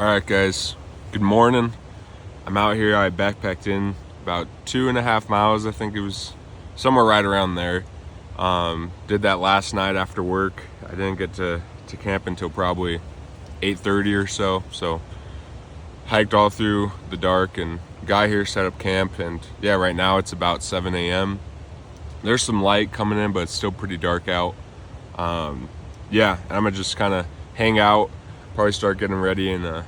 Alright guys, good morning. I'm out here. I backpacked in about 2.5 miles. I think it was somewhere right around there. Did that last night after work. I didn't get to camp until probably 8:30 or so. So hiked all through the dark and got here, set up camp, and yeah, right now it's about 7 a.m. There's some light coming in, but it's still pretty dark out. Yeah, I'm gonna just kind of hang out, probably start getting ready in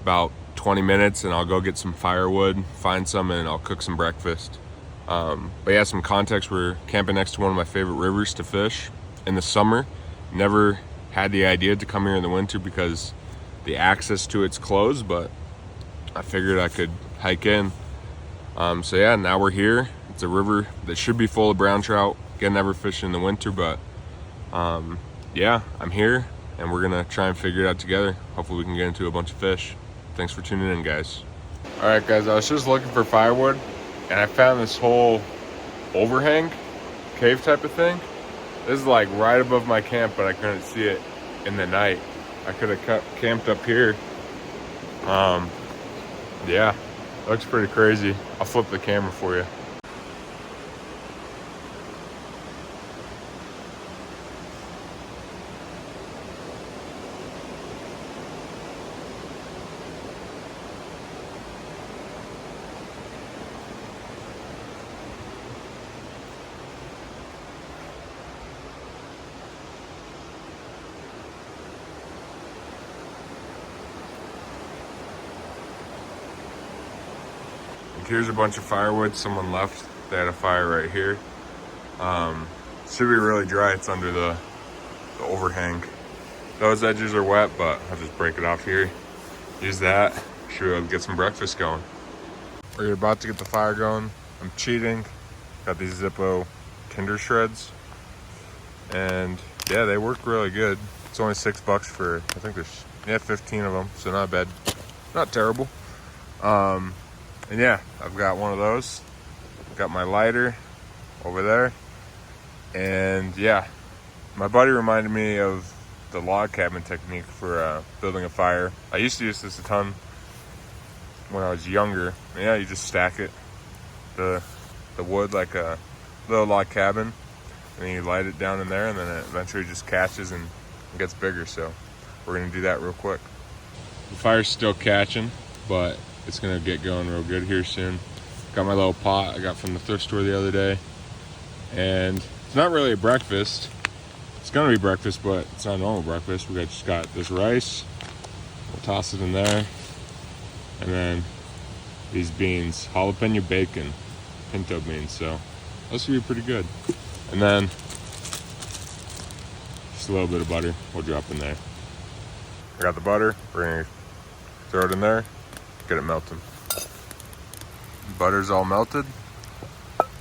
about 20 minutes, and I'll go get some firewood, find some, and I'll cook some breakfast. But yeah, some context, we're camping next to one of my favorite rivers to fish in the summer. Never had the idea to come here in the winter because the access to it's closed, but I figured I could hike in. So yeah, now we're here. It's a river that should be full of brown trout. Again, never fish in the winter, but yeah, I'm here and we're gonna try and figure it out together. Hopefully we can get into a bunch of fish. Thanks for tuning in, guys. All right, guys, I was just looking for firewood and I found this whole overhang cave type of thing. This is like right above my camp, but I couldn't see it in the night. I could have camped up here. Yeah, looks pretty crazy. I'll flip the camera for you. Here's a bunch of firewood someone left. They had a fire right here. Should be really dry. It's under the overhang. Those edges are wet, but I'll just break it off here. Use that. Should be able to get some breakfast going. We're about to get the fire going. I'm cheating. Got these Zippo Tinder shreds. And yeah, they work really good. It's only $6 for, I think there's 15 of them, so not bad. Not terrible. And yeah, I've got one of those. Got my lighter over there. And yeah, my buddy reminded me of the log cabin technique for building a fire. I used to use this a ton when I was younger. And yeah, you just stack it, the wood like a little log cabin, and then you light it down in there, and then it eventually just catches and gets bigger. So we're gonna do that real quick. The fire's still catching, but it's gonna get going real good here soon. Got my little pot I got from the thrift store the other day, and it's not really a breakfast. It's gonna be breakfast, but it's not a normal breakfast. Just got this rice. We'll toss it in there, and then these beans, jalapeno bacon, pinto beans. So those should be pretty good. And then just a little bit of butter we'll drop in there. I got the butter. We're gonna throw it in there. Get it melting. Butter's all melted.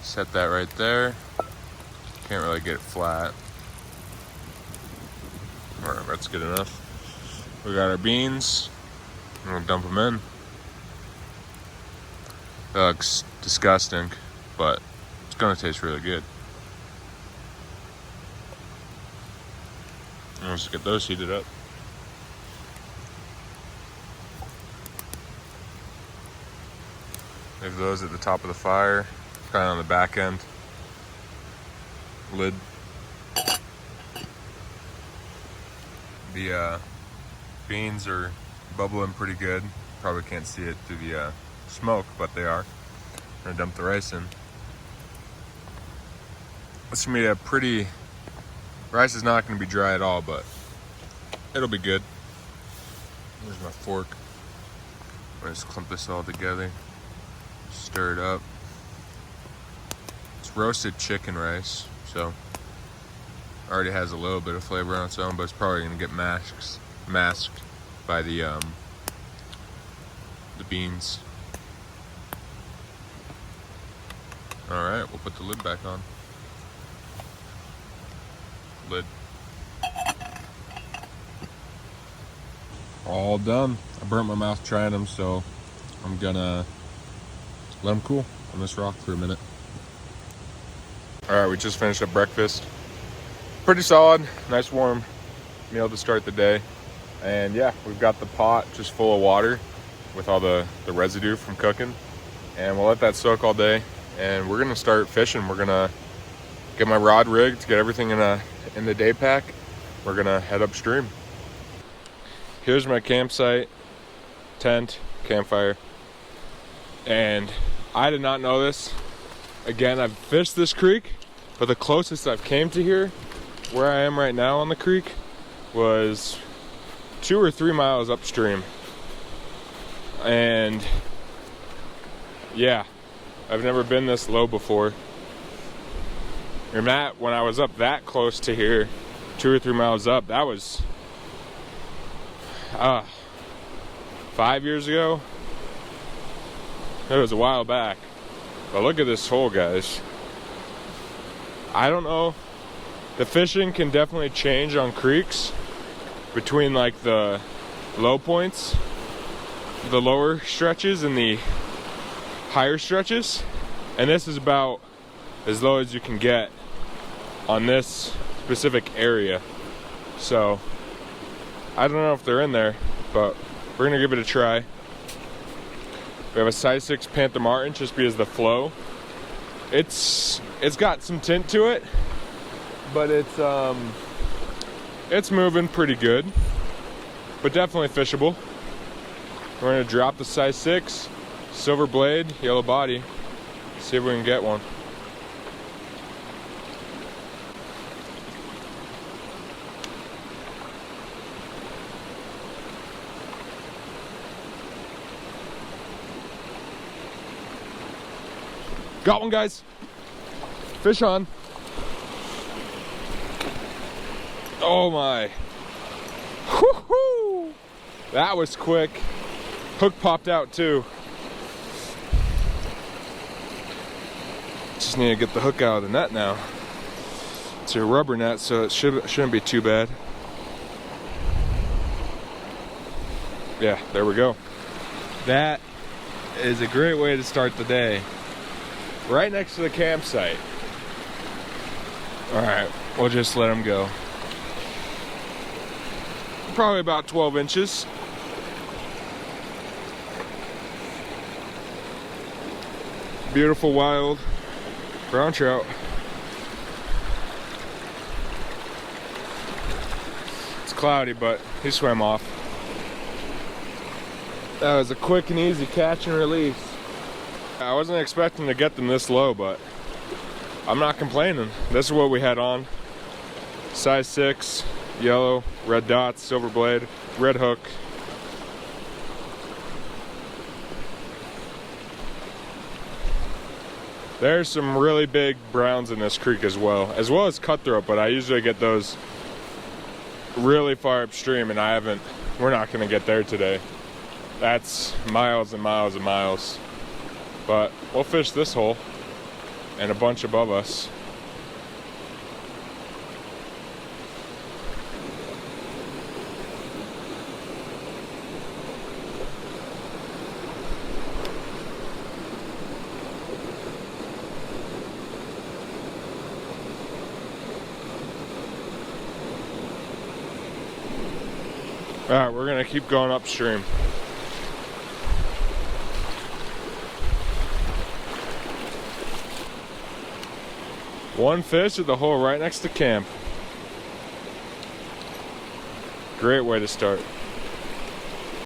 Set that right there. Can't really get it flat. All right, that's good enough. We got our beans. I'm gonna dump them in. That looks disgusting, but it's gonna taste really good. Let's get those heated up. Leave those at the top of the fire, kind of on the back end. Lid. The beans are bubbling pretty good. Probably can't see it through the smoke, but they are. I'm gonna dump the rice in. This gonna be a pretty, rice is not gonna be dry at all, but it'll be good. There's my fork. I'm gonna just clump this all together. Stir it up. It's roasted chicken rice, so already has a little bit of flavor on its own, but it's probably gonna get masked by the beans. All right, we'll put the lid back on. Lid. All done. I burnt my mouth trying them, so I'm gonna let them cool on this rock for a minute. All right, we just finished up breakfast. Pretty solid, nice warm meal to start the day. And yeah, we've got the pot just full of water with all the residue from cooking. And we'll let that soak all day. And we're gonna start fishing. We're gonna get my rod rigged, get everything in the day pack. We're gonna head upstream. Here's my campsite, tent, campfire. And I did not know this. Again, I've fished this creek, but the closest I've came to here, where I am right now on the creek, was 2 or 3 miles upstream. And yeah, I've never been this low before. And that, when I was up that close to here, 2 or 3 miles up, that was 5 years ago. It was a while back. But look at this hole, guys. I don't know. The fishing can definitely change on creeks between like the low points, the lower stretches, and the higher stretches. And this is about as low as you can get on this specific area. So I don't know if they're in there, but we're gonna give it a try. We have a size 6 Panther Martin just because the flow. It's got some tint to it, but it's moving pretty good, but definitely fishable. We're gonna drop the size 6, silver blade, yellow body, see if we can get one. Got one, guys. Fish on. Oh my. Woo-hoo! That was quick. Hook popped out too. Just need to get the hook out of the net now. It's a rubber net, so it shouldn't be too bad. Yeah, there we go. That is a great way to start the day. Right next to the campsite. All right, we'll just let them go. Probably about 12 inches. Beautiful wild brown trout. It's cloudy, but he swam off. That was a quick and easy catch and release. I wasn't expecting to get them this low, but I'm not complaining. This is what we had on. Size 6, yellow, red dots, silver blade, red hook. There's some really big browns in this creek as well as cutthroat, but I usually get those really far upstream, and we're not gonna get there today. That's miles and miles and miles. But we'll fish this hole and a bunch above us. All right, we're gonna keep going upstream. One fish at the hole right next to camp. Great way to start.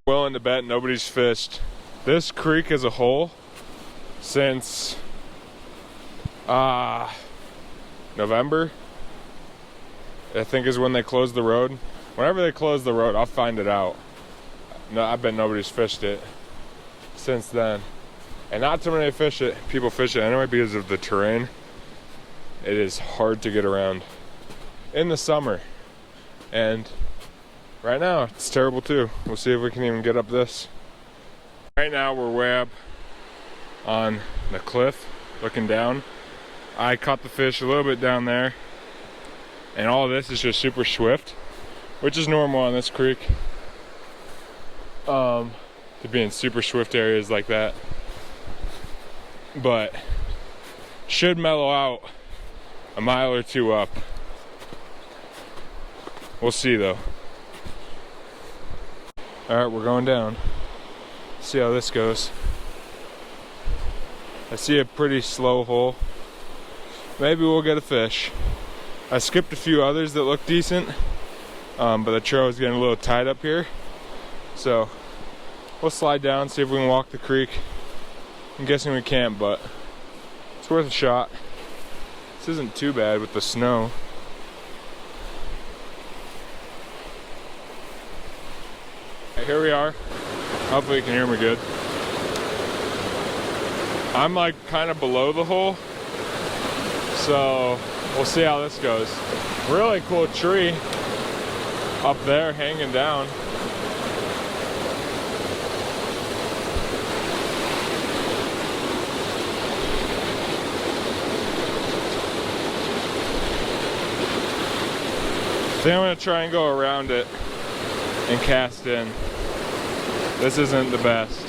Willing to bet nobody's fished this creek as a whole since November, I think, is when they closed the road. Whenever they close the road, I'll find it out. No, I bet nobody's fished it since then. And not too many people fish it anyway because of the terrain. It is hard to get around in the summer, and right now it's terrible too. We'll see if we can even get up this. Right now we're way up on the cliff looking down. I caught the fish a little bit down there, and all this is just super swift, which is normal on this creek, to be in super swift areas like that, but should mellow out a mile or two up. We'll see though. All right, we're going down. See how this goes. I see a pretty slow hole. Maybe we'll get a fish. I skipped a few others that look decent, but the trout is getting a little tight up here. So we'll slide down, see if we can walk the creek. I'm guessing we can't, but it's worth a shot. This isn't too bad with the snow. Okay, here we are. Hopefully you can hear me good. I'm like kind of below the hole, so we'll see how this goes. Really cool tree up there hanging down. I think I'm gonna try and go around it and cast in. This isn't the best.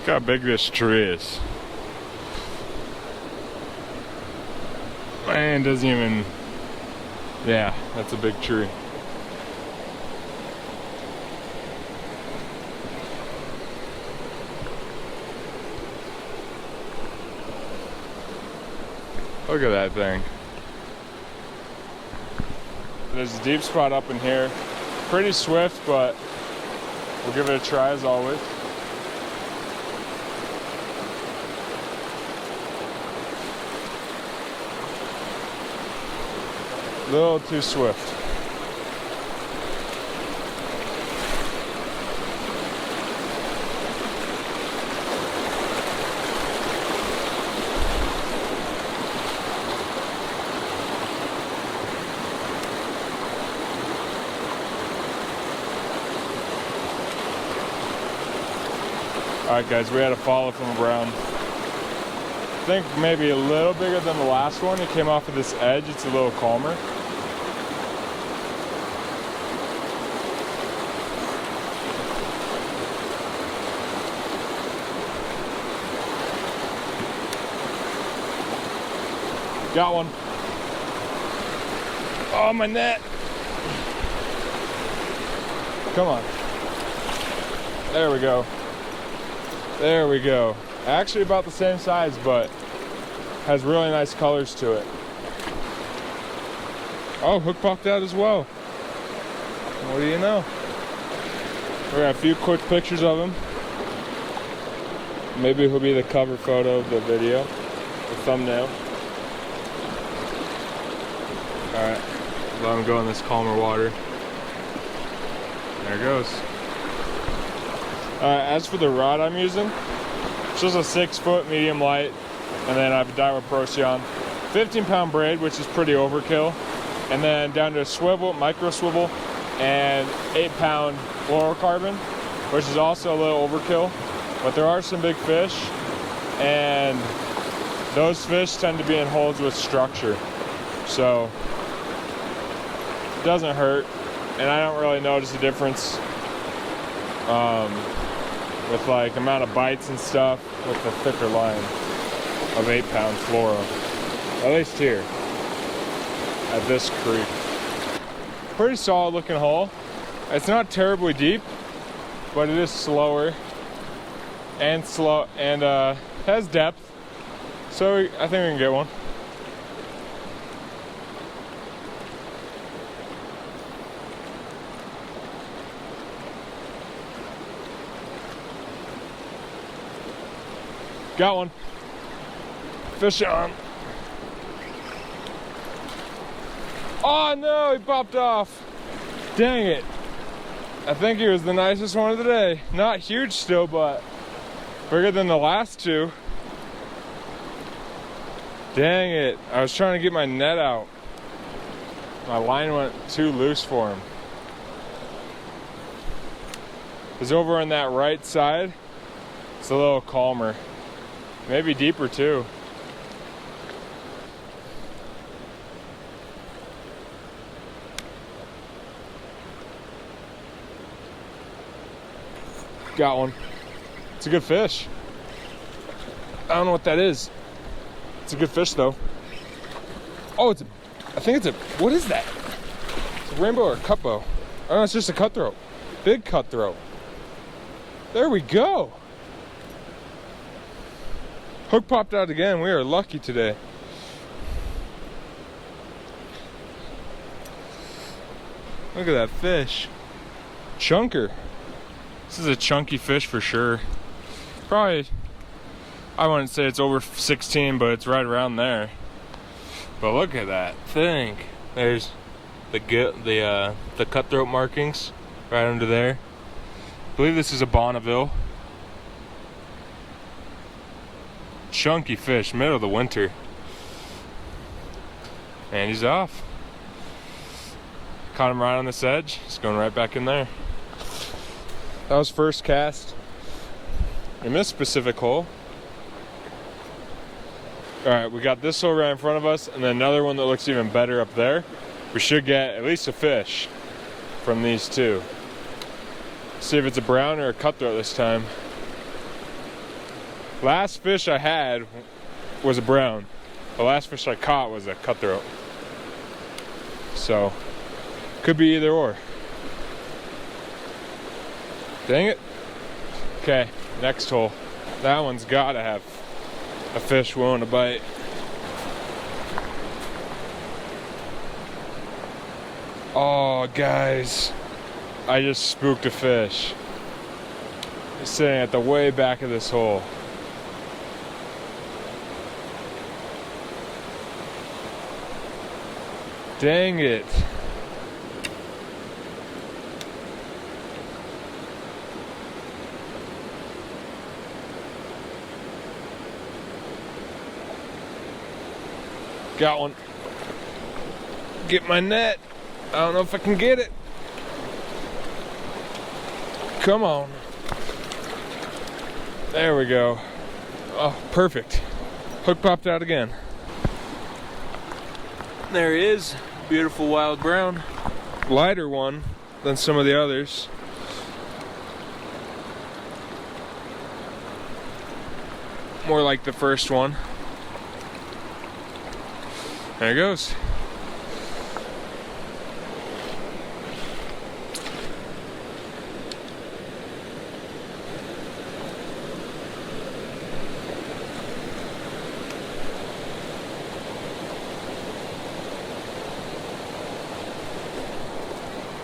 Look how big this tree is. Man, doesn't even, yeah, that's a big tree. Look at that thing. There's a deep spot up in here. Pretty swift, but we'll give it a try as always. A little too swift. Alright guys, we had a follow from around, I think maybe a little bigger than the last one. It came off of this edge, it's a little calmer. Got one. Oh, my net. Come on. There we go. There we go. Actually about the same size, but has really nice colors to it. Oh, hook popped out as well. What do you know? We got a few quick pictures of him. Maybe he'll be the cover photo of the video, the thumbnail. Alright, let him go in this calmer water. There it goes. As for the rod I'm using, it's just a 6-foot medium light, and then I have a Daiwa Procyon, 15-pound braid, which is pretty overkill, and then down to a swivel, micro swivel, and 8-pound fluorocarbon, which is also a little overkill. But there are some big fish, and those fish tend to be in holes with structure, so it doesn't hurt, and I don't really notice a difference with like amount of bites and stuff with the thicker line of 8-pound fluoro, at least here at this creek. Pretty solid looking hole. It's not terribly deep, but it is slower and has depth, so I think we can get one. Got one. Fish on. Oh no, he popped off. Dang it. I think he was the nicest one of the day. Not huge still, but bigger than the last two. Dang it. I was trying to get my net out. My line went too loose for him. It's over on that right side. It's a little calmer. Maybe deeper too. Got one. It's a good fish. I don't know what that is. It's a good fish though. Oh, I think it's a, what is that? It's a rainbow or a cutbow. Oh, no, it's just a cutthroat. Big cutthroat. There we go. Hook popped out again. We are lucky today. Look at that fish. Chunker. This is a chunky fish for sure. Probably, I wouldn't say it's over 16, but it's right around there. But look at that thing. There's the cutthroat markings right under there. I believe this is a Bonneville. Chunky fish, middle of the winter. And he's off. Caught him right on this edge. He's going right back in there. That was first cast in this specific hole. All right, we got this hole right in front of us, and then another one that looks even better up there. We should get at least a fish from these two. See if it's a brown or a cutthroat this time. Last fish I had was a brown. The last fish I caught was a cutthroat. So, could be either or. Dang it. Okay, next hole. That one's gotta have a fish willing to bite. Oh, guys. I just spooked a fish. He's sitting at the way back of this hole. Dang it. Got one. Get my net. I don't know if I can get it. Come on. There we go. Oh, perfect. Hook popped out again. There he is. Beautiful wild brown. Lighter one than some of the others. More like the first one. There it goes.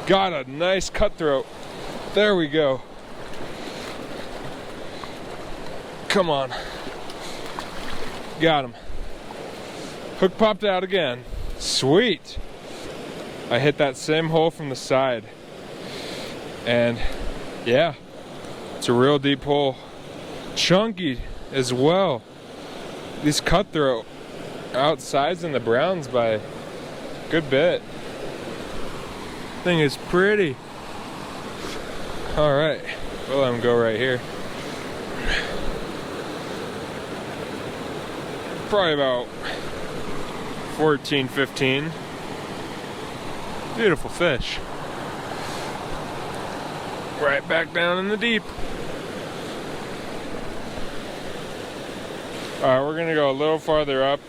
Got a nice cutthroat. There we go. Come on. Got him. Hook popped out again. Sweet. I hit that same hole from the side. And yeah, it's a real deep hole. Chunky as well. These cutthroat outsides in the browns by a good bit. Thing is pretty. All right, we'll let him go right here. Probably about 14, 15. Beautiful fish. Right back down in the deep. All right, we're gonna go a little farther up.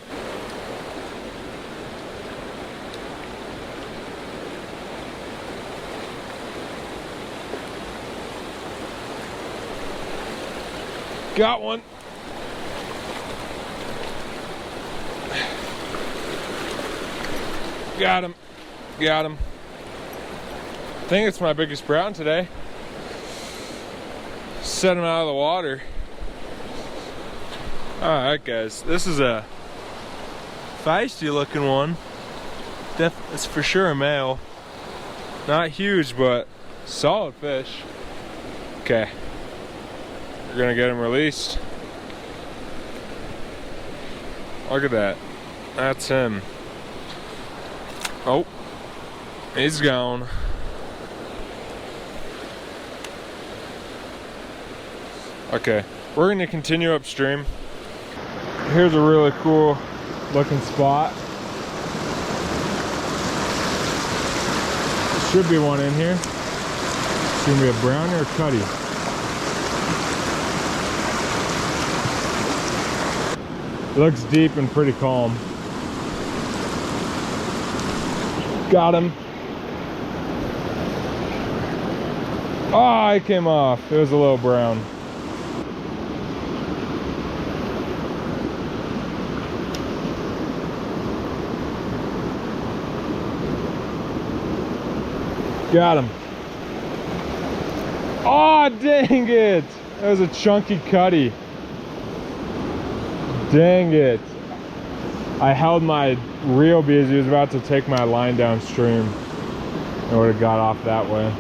Got one. Got him. Got him. I think it's my biggest brown today. Set him out of the water. Alright guys, this is a feisty looking one. It's for sure a male. Not huge, but solid fish. Okay. We're gonna get him released. Look at that. That's him. Oh, he's gone. Okay, we're gonna continue upstream. Here's a really cool looking spot. Should be one in here. It's gonna be a brown or a cutty. Looks deep and pretty calm. Got him. Oh, it came off. It was a little brown. Got him. Oh, dang it. That was a chunky cutty. Dang it. I held my reel because he was about to take my line downstream. I would have got off that way.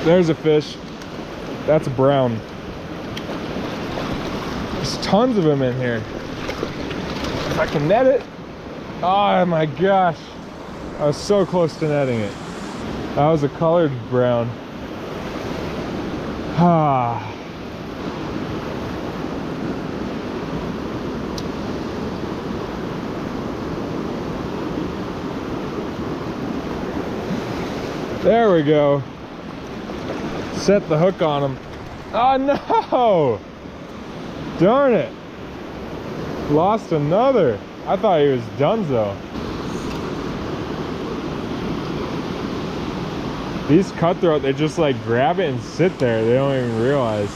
There's a fish. That's a brown. There's tons of them in here. If I can net it. Oh my gosh. I was so close to netting it. That was a colored brown. Ah. There we go. Set the hook on him. Oh no! Darn it. Lost another. I thought he was donezo. These cutthroat, they just like grab it and sit there. They don't even realize.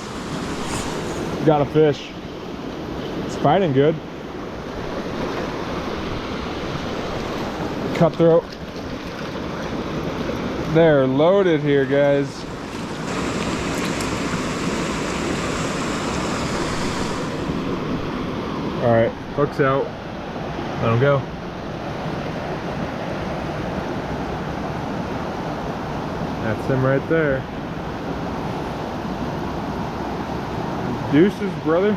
Got a fish. It's fighting good. Cutthroat. They're loaded here, guys. All right, hook's out. Let him go. That's him right there. Deuces, brother.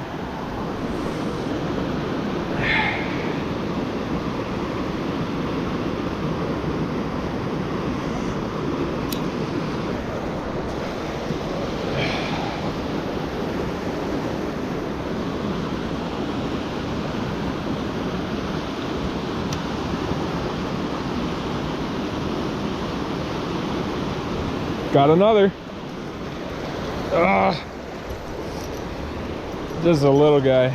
Got another. Just a little guy.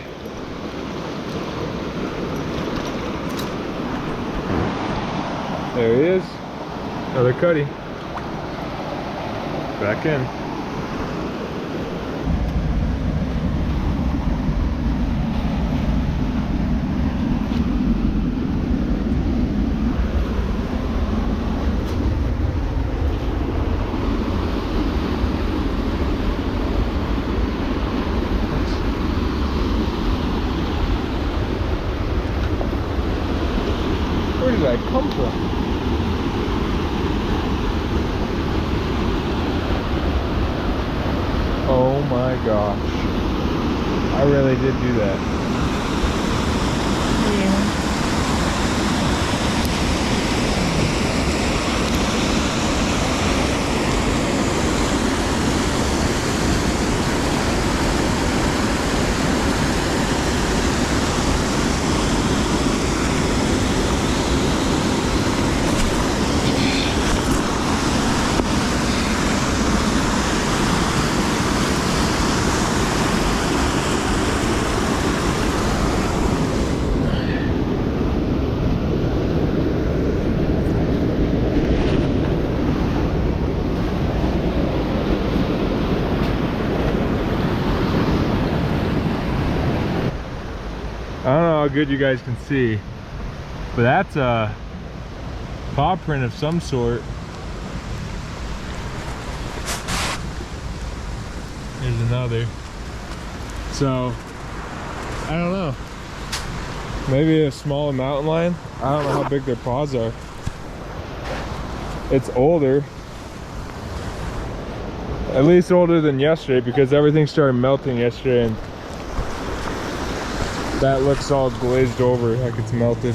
There he is. Another cutty. Back in. Where did I come from? Oh my gosh. I really did do that. Yeah. I don't know how good you guys can see, but that's a paw print of some sort. There's another. So, I don't know. Maybe a smaller mountain lion. I don't know how big their paws are. It's older. At least older than yesterday, because everything started melting yesterday and that looks all glazed over like it's melted.